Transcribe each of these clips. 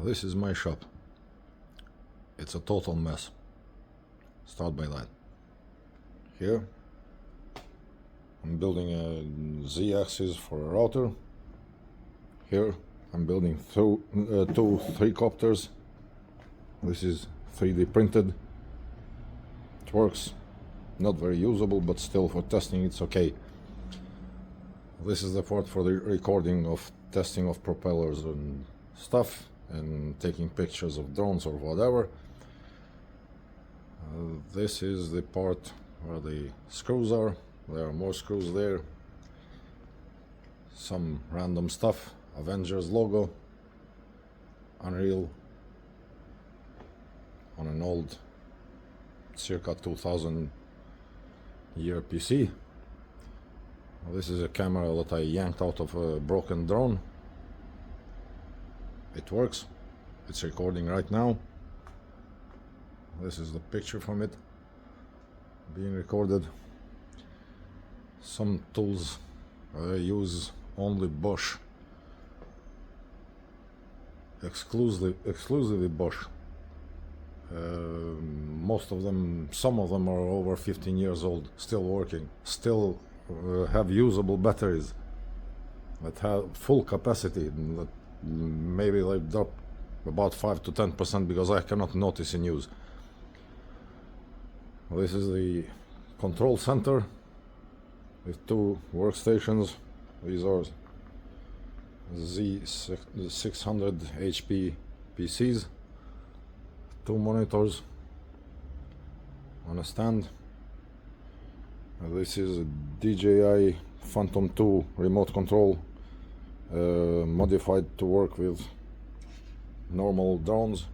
This is my shop. It's a total mess. Start by that. Here I'm building a Z-axis for a router. Here I'm building two 3-copters. This is 3D printed. It works. Not very usable, but still for testing it's okay. This is the part for the recording of testing of propellers and stuff, and taking pictures of drones or whatever. This is the part where the screws are. There are more screws there. Some random stuff. Avengers logo. Unreal. On an old circa 2000 year PC. This is a camera that I yanked out of a broken drone. It works. It's recording right now. This is the picture from it being recorded. Some tools I use only Bosch, exclusively Bosch. Most of them, some of them are over 15 years old, still working, still have usable batteries that have full capacity. That maybe they drop about 5 to 10% because I cannot notice in use. This is the control center with 2 workstations. These are Z600 HP PCs, 2 monitors on a stand. This is a DJI Phantom 2 remote control, modified to work with normal drones.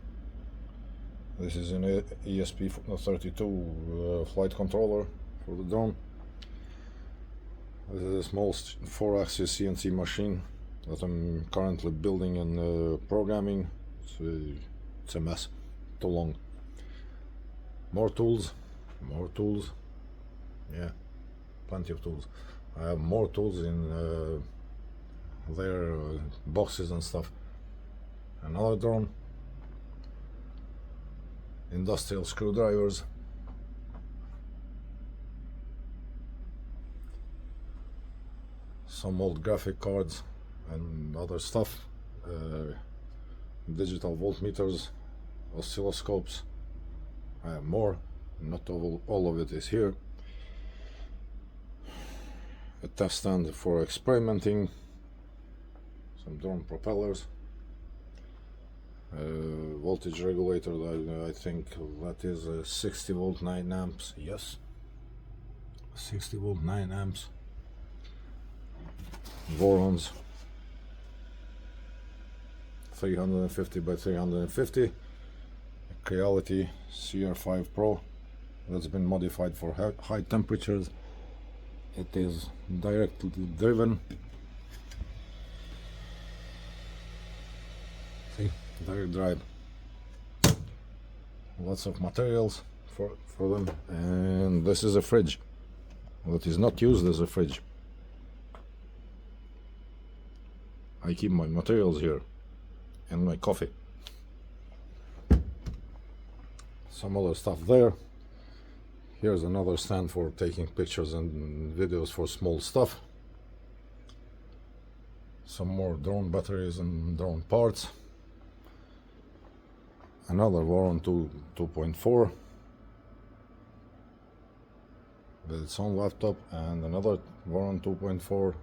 This is an ESP32 flight controller for the drone. This is a small 4-axis CNC machine that I'm currently building and programming. It's a mess, too long. More tools, yeah, plenty of tools. I have more tools in their boxes and stuff. Another drone, industrial screwdrivers, some old graphic cards and other stuff, digital voltmeters, oscilloscopes. I have more, not all of it is here. A test stand for experimenting, some drone propellers, voltage regulator, I think that is a 60 volt 9 amps, yes, 60 volt 9 amps, Vorons 350 by 350, Creality CR5 Pro that's been modified for high temperatures. It is directly driven. See, direct drive. Lots of materials for them. And this is a fridge that is not used as a fridge. I keep my materials here and my coffee. Some other stuff there. Here's another stand for taking pictures and videos for small stuff. Some more drone batteries and drone parts. Another Voron 2.4 with its own laptop, and another Voron 2.4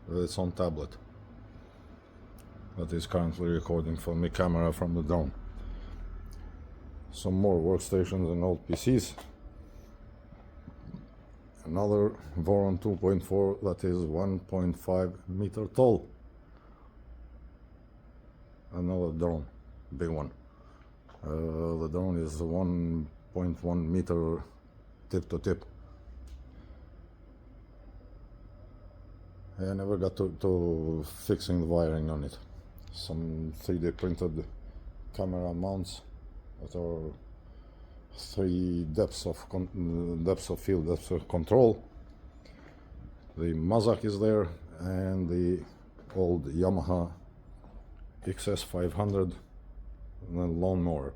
with its own tablet that is currently recording from the camera from the drone. Some more workstations and old PCs. Another Voron 2.4 that is 1.5 meter tall. Another drone, big one. The drone is 1.1 meter tip to tip. I never got to fixing the wiring on it. Some 3D printed camera mounts that are 3 depths of field, depths of control. The Mazak is there, and the old Yamaha XS500 and then lawnmower.